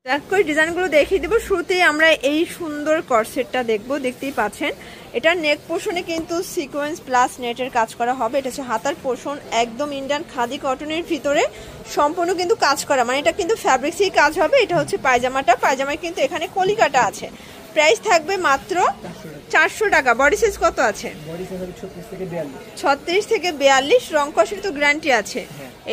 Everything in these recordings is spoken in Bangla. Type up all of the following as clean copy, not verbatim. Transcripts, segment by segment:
এক করে ডিজাইনগুলো দেখিয়ে দেবো। শুরুতেই আমরা এই সুন্দর কর্সেটটা দেখবো, দেখতেই পাচ্ছেন এটার নেক পোর্শনে কিন্তু সিকোয়েন্স প্লাস নেটের কাজ করা হবে। এটা হচ্ছে হাতার পোর্শন, একদম ইন্ডিয়ান খাদি কটনের ভিতরে সম্পূর্ণ কিন্তু কাজ করা, মানে এটা কিন্তু ফ্যাব্রিক্সই কাজ হবে। এটা হচ্ছে পায়জামাটা, পায়জামায় কিন্তু এখানে কলিকাটা আছে। প্রাইস থাকবে মাত্র 400 টাকা। বডি সাইজ কত আছে? 36 থেকে 42। রং কষের তো গ্যারান্টি আছে।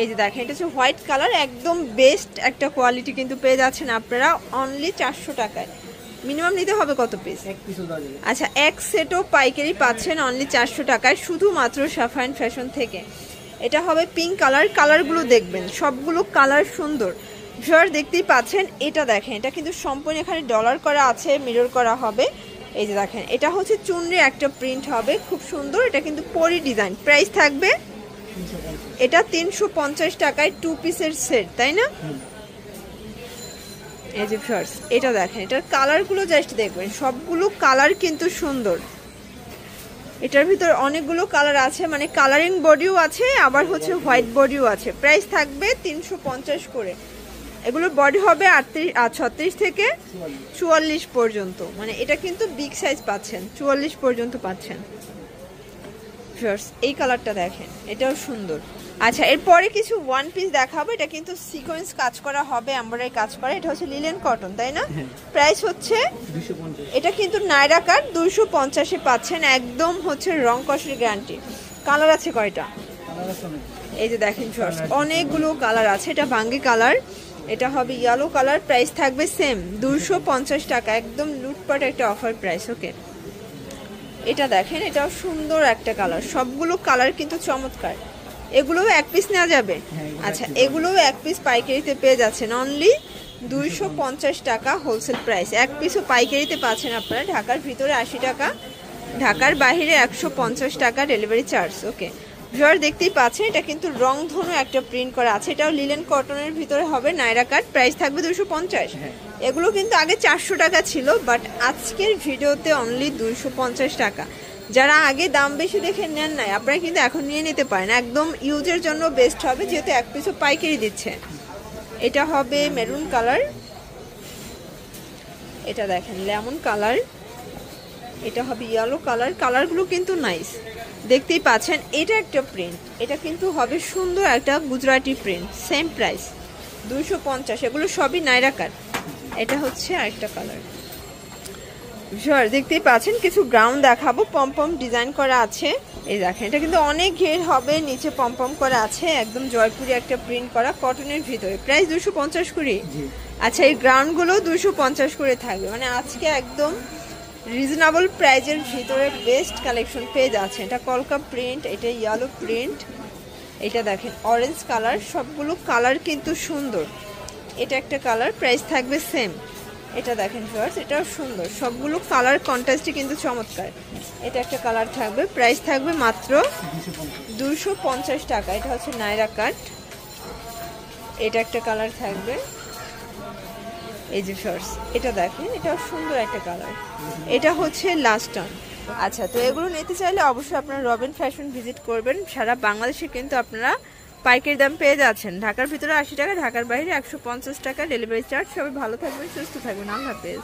এই যে দেখেন এটা হচ্ছে হোয়াইট কালার, একদম বেস্ট একটা কোয়ালিটি কিন্তু পেয়ে যাচ্ছেন আপনারা অনলি 400 টাকায়। মিনিমাম নিতে হবে কত পিস? আচ্ছা, এক সেটও পাইকারি পাচ্ছেন অনলি 400 টাকায় শুধুমাত্র সাফাইন ফ্যাশন থেকে। এটা হবে পিঙ্ক কালার, কালারগুলো দেখবেন সবগুলো কালার সুন্দর। ভিউয়ার দেখতেই পাচ্ছেন, এটা দেখেন এটা কিন্তু সম্পূর্ণ এখানে ডলার করা আছে, মিরর করা হবে। এই যে দেখেন এটা হচ্ছে চুনরি একটা প্রিন্ট হবে, খুব সুন্দর। এটা কিন্তু পরি ডিজাইন। প্রাইস থাকবে এটা 350 টাকায় 2 পিসের সেট, তাই না? এই যে ভিউয়ার্স এটা দেখেন, এটার কালারগুলো জাস্ট দেখবেন, সবগুলো কালার কিন্তু সুন্দর। এটার ভিতর অনেকগুলো কালার আছে, মানে কালারিং বডিও আছে, আবার হচ্ছে হোয়াইট বডিও আছে। প্রাইস থাকবে 350 করে। এগুলোর বডি হবে 36 থেকে 44 পর্যন্ত, মানে এটা কিন্তু বিগ সাইজ পাচ্ছেন, 44 পর্যন্ত পাচ্ছেন। এই কালারটা দেখেন, এটাও সুন্দর। আচ্ছা, এরপরে কিছু ওয়ান পিস দেখাবো। এটা কিন্তু সিকোয়েন্স কাজ করা হবে, এমব্রয়ডারি কাজ করা। এটা হচ্ছে লিলেন কটন, তাই না? প্রাইস হচ্ছে 250। এটা কিন্তু নায়রা কাট 250-এ পাচ্ছেন, একদম হচ্ছে রং কষের গ্যারান্টি। কালার আছে কয়টা? এই যে দেখেন ভিউয়ার্স, অনেকগুলো কালার আছে। এটা বাঙ্গি কালার, এটা হবে ইয়েলো কালার। প্রাইস থাকবে সেম 250 টাকা, একদম লুটপাট একটা অফার প্রাইস। ওকে, এটা দেখেন এটাও সুন্দর একটা কালার, সবগুলো কালার কিন্তু চমৎকার। এগুলোও এক পিস নেওয়া যাবে? আচ্ছা, এগুলোও এক পিস পাইকারিতে পেয়ে যাচ্ছেন অনলি 250 টাকা হোলসেল প্রাইস। এক পিসও পাইকারিতে পাচ্ছেন আপনারা। ঢাকার ভিতরে 80 টাকা, ঢাকার বাইরে 150 টাকা ডেলিভারি চার্জ। ওকে ভিউয়ার দেখতেই পাচ্ছেন, এটা কিন্তু রংধনু একটা প্রিন্ট করা আছে। এটাও লিলেন কটনের ভিতরে হবে, নায়রা কাট। প্রাইস থাকবে 250। এগুলো কিন্তু আগে 400 টাকা ছিল, বাট আজকের ভিডিওতে অনলি 250 টাকা। যারা আগে দাম বেশি দেখে নেন নাই, আপনারা কিন্তু এখন নিয়ে নিতে পারেন, একদম ইউজের জন্য বেস্ট হবে, যেহেতু এক পিসও পাইকারি দিচ্ছে। এটা হবে মেরুন কালার, এটা দেখেন লেমন কালার, এটা হবে ইয়েলো কালার। কালারগুলো কিন্তু নাইস, দেখতেই পাচ্ছেন। এটা একটা প্রিন্ট, এটা কিন্তু হবে সুন্দর একটা গুজরাটি প্রিন্ট। Same price 250। এগুলো সবই নায়রা কাট। এটা হচ্ছে আরেকটা কালার। দেখতেই পাচ্ছেন, কিছু গ্রাউন্ড দেখাবো, পমপম ডিজাইন করা আছে। এই দেখেন এটা কিন্তু অনেক ঘের হবে, নিচে পমপম করা আছে, একদম জয়পুরি একটা প্রিন্ট করা কটনের ভিতরে। প্রাইস 250 করে। আচ্ছা, এই গ্রাউন্ডগুলো 250 করে থাকবে, মানে আজকে একদম রিজনেবল প্রাইজের ভিতরে বেস্ট কালেকশন পেয়ে যাচ্ছে। এটা কলকা প্রিন্ট, এটা ইয়েলো প্রিন্ট, এটা দেখেন অরেঞ্জ কালার। সবগুলো কালার কিন্তু সুন্দর। এটা একটা কালার, প্রাইস থাকবে সেম। এটা দেখেন ভিউয়ার্স, এটাও সুন্দর, সবগুলো কালার কন্ট্রাস্টই কিন্তু চমৎকার। এটা একটা কালার থাকবে, প্রাইস থাকবে মাত্র 250 টাকা। এটা হচ্ছে নায়রা কাট। এটা একটা কালার থাকবে, এই যে ভিউয়ার্স এটা দেখেন, এটাও সুন্দর একটা কালার। এটা হচ্ছে লাস্ট টার্ন। আচ্ছা, তো এগুলো নিতে চাইলে অবশ্যই আপনারা রবিন ফ্যাশন ভিজিট করবেন। সারা বাংলাদেশে কিন্তু আপনারা পাইকারি দাম পেয়ে যাচ্ছেন। ঢাকার ভিতরে 80 টাকা, ঢাকার বাইরে 150 টাকা ডেলিভারি চার্জ। সবাই ভালো থাকবেন, সুস্থ থাকবেন, আল্লাহ হাফেজ।